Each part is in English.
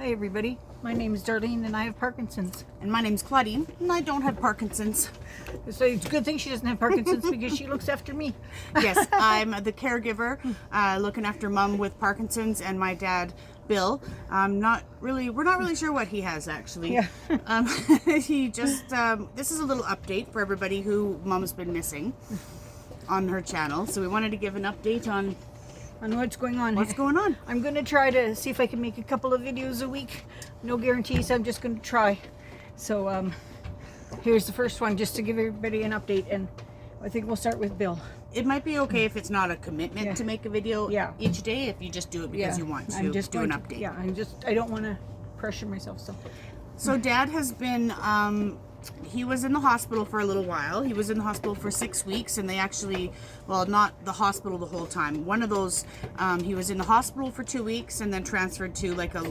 Hi everybody, my name is Darlene and I have Parkinson's. And my name's Claudine, and I don't have Parkinson's. So it's a good thing she doesn't have Parkinson's because she looks after me. Yes, I'm the caregiver, looking after Mom with Parkinson's and my dad, Bill. We're not really sure what he has actually. Yeah. He just, this is a little update for everybody who Mom's been missing on her channel. So we wanted to give an update on what's going on. what's going on. I'm going to try to see if I can make a couple of videos a week. No guarantees, I'm just going to try. So here's the first one just to give everybody an update, and I think we'll start with Bill. It might be okay if it's not a commitment to make a video each day, if you just do it because you want to I'm just do an update. I don't want to pressure myself. So Dad has been, he was in the hospital for a little while. He was in the hospital for 6 weeks, and they actually, well, not the hospital the whole time. One of those, he was in the hospital for 2 weeks and then transferred to like a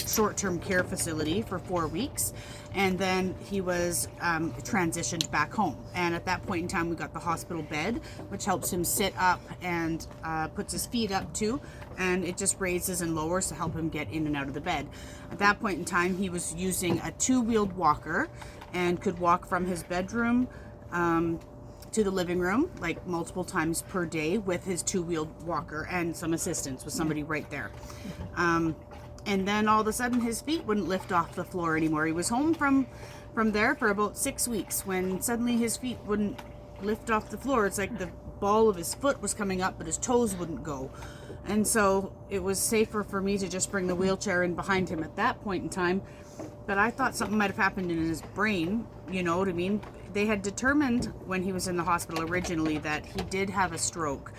short-term care facility for 4 weeks. And then he was transitioned back home. And at that point in time, we got the hospital bed, which helps him sit up and puts his feet up too. And it just raises and lowers to help him get in and out of the bed. At that point in time, he was using a two-wheeled walker and could walk from his bedroom to the living room like multiple times per day with his two-wheeled walker and some assistance with somebody right there. And then all of a sudden his feet wouldn't lift off the floor anymore. He was home from there for about 6 weeks when suddenly his feet wouldn't lift off the floor. It's like the ball of his foot was coming up but his toes wouldn't go. And so it was safer for me to just bring the wheelchair in behind him at that point in time. But I thought something might have happened in his brain, you know what I mean? They had determined when he was in the hospital originally that he did have a stroke,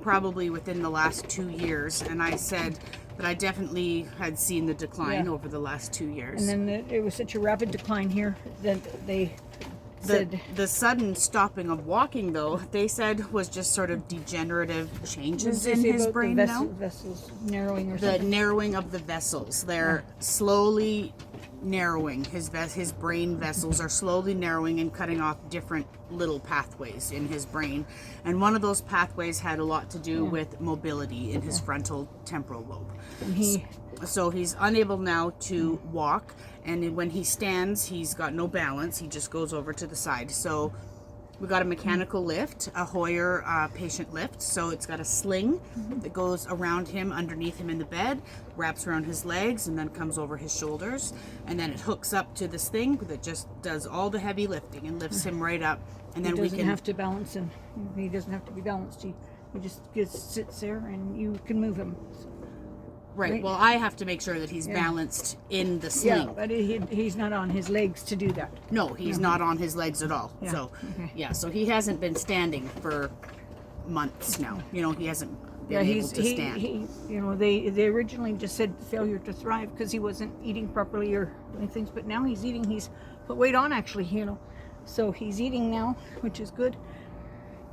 probably within the last 2 years. And I said that I definitely had seen the decline over the last 2 years. And then it was such a rapid decline here that they said... The sudden stopping of walking, though, they said was just sort of degenerative changes in his brain now. Vessels narrowing or the something. narrowing of the vessels. They're slowly narrowing. His brain vessels are slowly narrowing and cutting off different little pathways in his brain. And one of those pathways had a lot to do with mobility in his frontal temporal lobe. And so he's unable now to walk, and when he stands, he's got no balance. He just goes over to the side. So we got a mechanical lift, a Hoyer patient lift. So it's got a sling that goes around him, underneath him in the bed, wraps around his legs, and then comes over his shoulders. And then it hooks up to this thing that just does all the heavy lifting and lifts him right up. And then he doesn't have to balance him. He doesn't have to be balanced. He just sits there and you can move him. Right. Well, I have to make sure that he's balanced in the sling. Yeah, but he's not on his legs to do that. No, he's not on his legs at all. Yeah. So, so he hasn't been standing for months now. You know, he hasn't been able to stand. They originally just said failure to thrive because he wasn't eating properly or doing things, but now he's eating. He's put weight on actually, So he's eating now, which is good.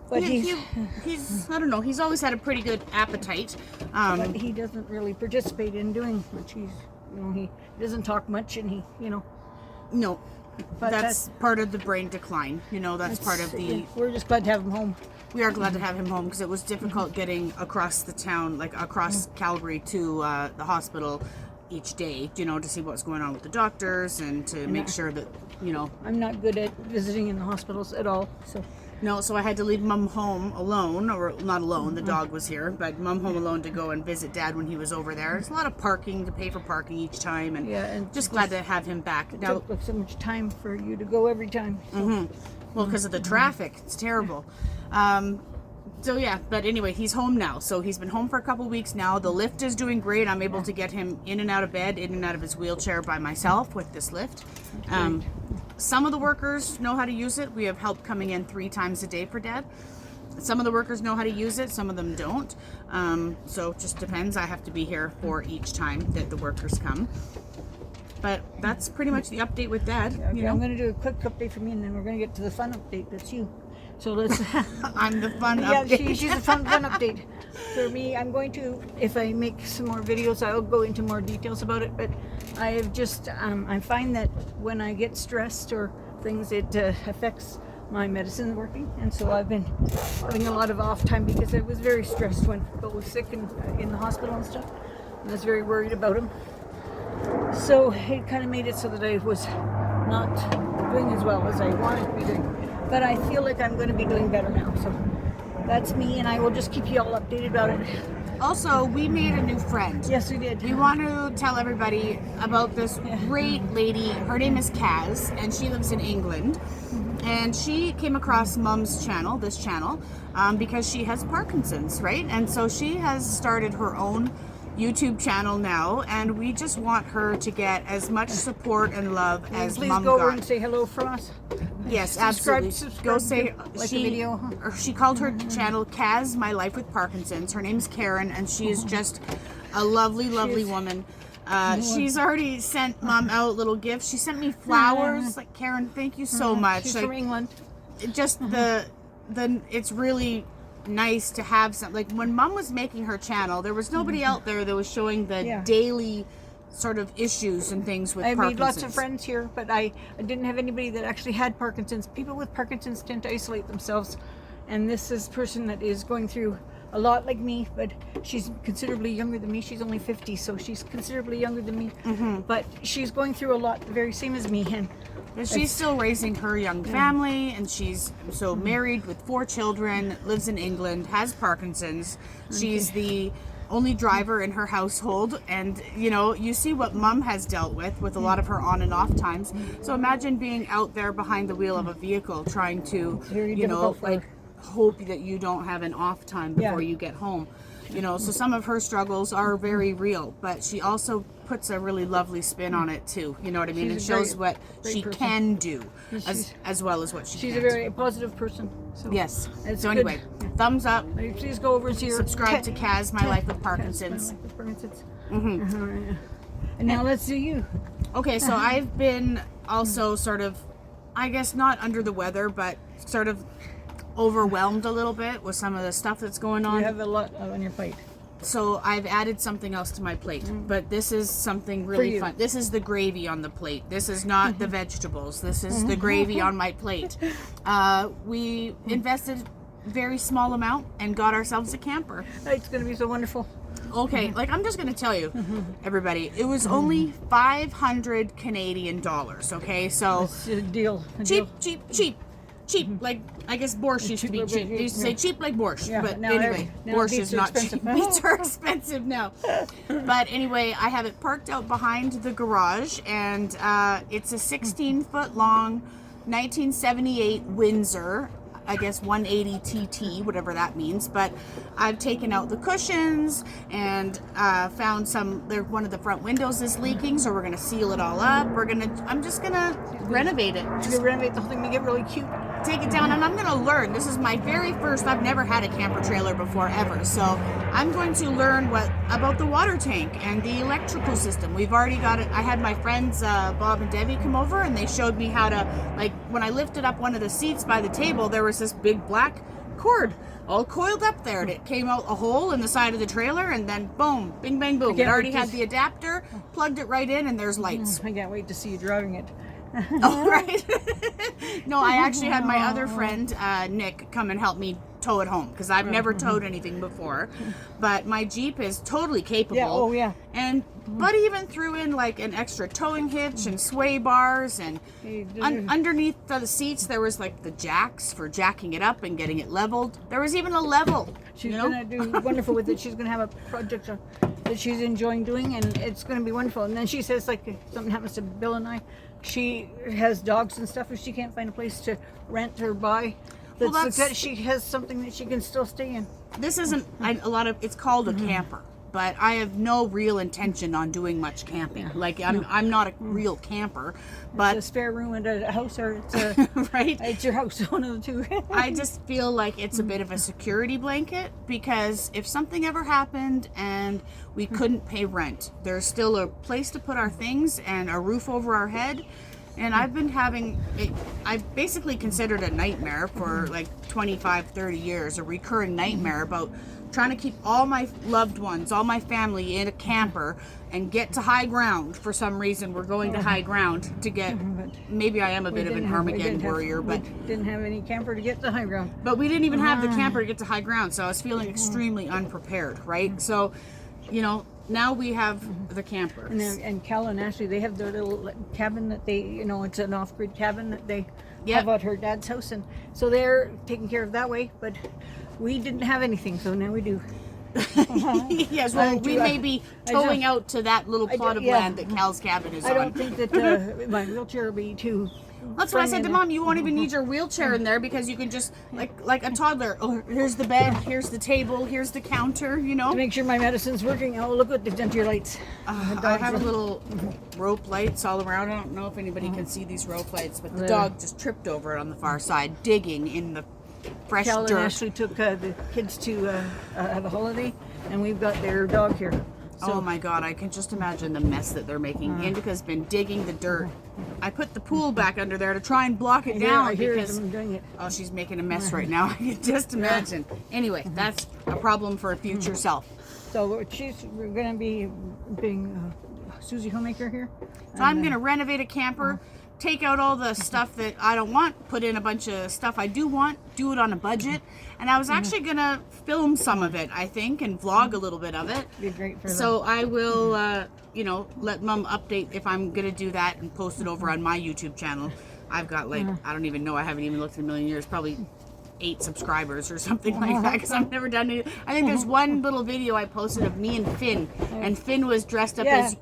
But he's I don't know, he's always had a pretty good appetite. But he doesn't really participate in doing much. He doesn't talk much, and No, but that's part of the brain decline. That's part of the... Yeah, we're just glad to have him home. We are glad to have him home because it was difficult getting across the town, like across Calgary to the hospital each day, to see what's going on with the doctors and to make sure that, I'm not good at visiting in the hospitals at all, so... No, so I had to leave Mom home alone, or not alone, the dog was here, but Mom home alone to go and visit Dad when he was over there. It's a lot of parking, to pay for parking each time, and just glad to have him back. It took so much time for you to go every time. So. Well, because of the traffic, it's terrible. But anyway, he's home now. So he's been home for a couple weeks now. The lift is doing great. I'm able to get him in and out of bed, in and out of his wheelchair by myself with this lift. Some of the workers know how to use it. We have help coming in 3 times a day for Dad. Some of the workers know how to use it. Some of them don't. So it just depends. I have to be here for each time that the workers come. But that's pretty much the update with Dad. Okay, I'm going to do a quick update for me, and then we're going to get to the fun update. That's you. So let's... I'm the fun update. Yeah, she's a fun update. For me, I'm going to, if I make some more videos, I'll go into more details about it. But I have just, I find that when I get stressed or things, it affects my medicine working. And so I've been having a lot of off time because I was very stressed when Bill was sick and in the hospital and stuff. And I was very worried about him. So it kind of made it so that I was not doing as well as I wanted to be doing. But I feel like I'm going to be doing better now. So that's me, and I will just keep you all updated about it. Also, we made a new friend. Yes, we did. We want to tell everybody about this great lady. Her name is Kaz, and she lives in England. And she came across Mom's channel, this channel, because she has Parkinson's, right? And so she has started her own YouTube channel now, and we just want her to get as much support and love as Please Mom go over got. and say hello from us. Yes, Subscribe, absolutely. Go say like she, the video. Huh? or she called her channel Kaz My Life with Parkinsons. Her name's Karen, and she is just a lovely, lovely woman. She's already sent Mom out little gifts. She sent me flowers. Like, Karen, thank you so much. She's like, from England. just the it's really nice to have some, like, when Mom was making her channel, there was nobody out there that was showing the daily sort of issues and things with Parkinson's. I made lots of friends here, but I didn't have anybody that actually had Parkinson's. People with Parkinson's tend to isolate themselves, and this is a person that is going through a lot like me, but she's considerably younger than me. She's only 50, so she's considerably younger than me. But she's going through a lot, the very same as me, and she's still raising her young family, and she's so married with 4 children, lives in England, has Parkinson's. She's the only driver in her household, and you know, you see what Mom has dealt with a lot of her on and off times. So imagine being out there behind the wheel of a vehicle trying to, you know, like, hope that you don't have an off time before you get home. You know, so some of her struggles are very real, but she also puts a really lovely spin on it too. You know what I mean? It shows what she can do as well as what she can't. She's a very positive person. So yes. it's So anyway, thumbs up. Please go over and see her. Subscribe to Kaz My Life with Parkinsons. And now let's do you. Okay, so I've been also sort of, I guess not under the weather, but sort of overwhelmed a little bit with some of the stuff that's going on. You have a lot on your plate. So I've added something else to my plate, but this is something really fun. This is the gravy on the plate. This is not the vegetables. This is the gravy on my plate. We invested a very small amount and got ourselves a camper. It's going to be so wonderful. Okay, like, I'm just going to tell you, everybody, it was only 500 Canadian dollars, okay? So It's a deal. Cheap, like, I guess borscht used to be cheap. They used to say cheap like borscht, but now anyway, now borscht beets is are not expensive. cheap. Beets are expensive now. But anyway, I have it parked out behind the garage, and it's a 16-foot long 1978 Windsor, I guess 180 TT, whatever that means. But I've taken out the cushions and found one of the front windows is leaking, so we're gonna seal it all up. I'm just gonna renovate it. Just renovate the whole thing, make it really cute. Take it down, and I'm gonna learn. This is my very first, I've never had a camper trailer before ever, so I'm going to learn about the water tank and the electrical system. We've already got it. I had my friends Bob and Debbie come over, and they showed me how to, like, when I lifted up one of the seats by the table, there was this big black cord all coiled up there, and it came out a hole in the side of the trailer, and then boom, bing bang boom, it already had the adapter, plugged it right in, and there's lights. I can't wait to see you driving it. Oh, right. No, I actually had my other friend Nick come and help me tow it home, because I've never towed anything before, but my Jeep is totally capable. And but even threw in like an extra towing hitch and sway bars, and underneath the seats there was like the jacks for jacking it up and getting it leveled. There was even a level. She's gonna do wonderful with it. She's gonna have a project that she's enjoying doing, and it's gonna be wonderful. And then she says, like, if something happens to Bill and I, she has dogs and stuff. If she can't find a place to rent or buy, she has something that she can still stay in. This isn't it's called a camper, but I have no real intention on doing much camping. Like, I'm not a real camper, but it's a spare room in a house, or it's a right. It's your house, one of the two. I just feel like it's a bit of a security blanket, because if something ever happened and we couldn't pay rent, there's still a place to put our things and a roof over our head. And I've been having it, I've basically considered a nightmare for like 25, 30 years, a recurring nightmare about trying to keep all my loved ones, all my family in a camper and get to high ground. For some reason, we're going to high ground to get, maybe I am a bit of an Armageddon warrior, but we didn't have any camper to get to high ground. But we didn't even have the camper to get to high ground, so I was feeling extremely unprepared, right? So, you know, now we have the camper. And Cal and Ashley, they have their little cabin that they, you know, it's an off-grid cabin that they Yep. have at her dad's house, and so they're taken care of that way. But we didn't have anything, so now we do. Yes, well, we may be towing out to that little plot of land that Cal's cabin is on. I don't think that my wheelchair will be too. That's what I said to Mom. You won't even need your wheelchair in there because you can just, like a toddler. Oh, here's the bed, here's the table, here's the counter, you know. To make sure my medicine's working. Oh, look what they've done to your lights. I have a little rope lights all around. I don't know if anybody can see these rope lights, but the dog just tripped over it on the far side, digging in the fresh Cal dirt. and Ashley took the kids to have a holiday, and we've got their dog here. So, oh my God, I can just imagine the mess that they're making. Indica's been digging the dirt. I put the pool back under there to try and block it down I hear because them doing it. oh, she's making a mess right now. I can just imagine. Anyway, that's a problem for a future self. So we're going to be being Susie Homemaker here. So I'm going to renovate a camper, take out all the stuff that I don't want, put in a bunch of stuff I do want, do it on a budget. And I was actually going to film some of it, I think, and vlog a little bit of it. Be great for them. So I will, you know, let Mom update if I'm going to do that and post it over on my YouTube channel. I've got like, I don't even know, I haven't even looked in a million years, probably 8 subscribers or something like that because I've never done it. I think there's one little video I posted of me and Finn, and Finn was dressed up as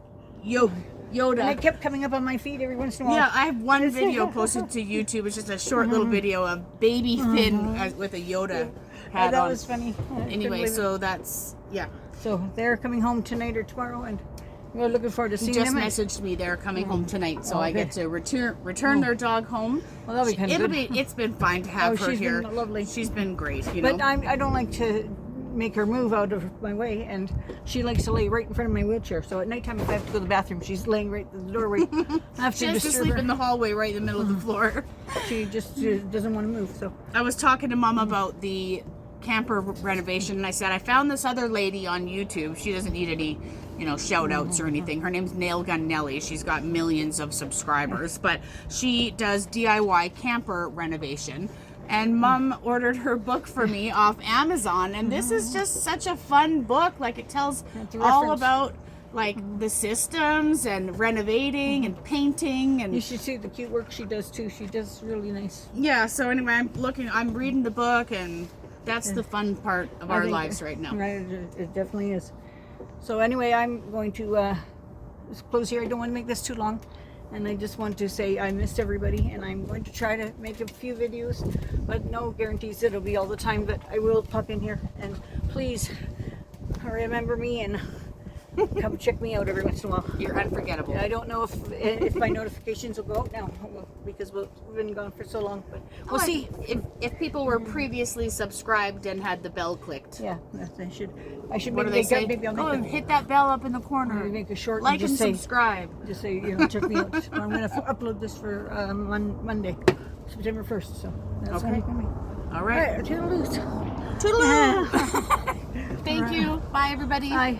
Yoda. And it kept coming up on my feed every once in a while. Yeah, I have one video posted to YouTube. It's just a short little video of baby Finn with a Yoda hat that on. was funny. Anyway, so that's, yeah. So they're coming home tonight or tomorrow, and we're looking forward to He seeing just them. messaged me they're coming home tonight, so I Okay. get to return their dog home. Well, that'll be kind of good. It's been fine to have her she's here. been lovely. She's been great, you know. But I don't like to make her move out of my way, and she likes to lay right in front of my wheelchair. So at nighttime, if I have to go to the bathroom, she's laying right at the doorway. I have She to has to disturb sleep her. in the hallway right in the middle of the floor. She just doesn't want to move. So I was talking to Mom about the camper renovation, and I said I found this other lady on YouTube. She doesn't need any, you know, shout outs or anything. Her name's Nail Gun Nelly. She's got millions of subscribers, but she does DIY camper renovation. And Mom ordered her book for me off Amazon, and this is just such a fun book. Like, it tells all about like the systems and renovating and painting, and you should see the cute work she does too. She does really nice. yeah. So anyway, I'm reading the book, and that's the fun part of our lives right now. Right, it definitely is. So anyway, I'm going to close here. I don't want to make this too long. And I just want to say I missed everybody, and I'm going to try to make a few videos, but no guarantees it'll be all the time, but I will pop in here. And please remember me and come check me out every once in a while. You're unforgettable. I don't know if my notifications will go out now because we've been gone for so long, but we'll see. If people were previously subscribed and had the bell clicked. Yeah, I should. What do they say? Maybe I'll make Oh, hit that bell up in the corner. maybe make a short Like and just say, subscribe. Just say, you know, check me out. I'm going to upload this for Monday, September 1st. So that's Okay. when it's All right. All right, toodaloos. Toodaloo. Thank you. Bye, everybody. Bye.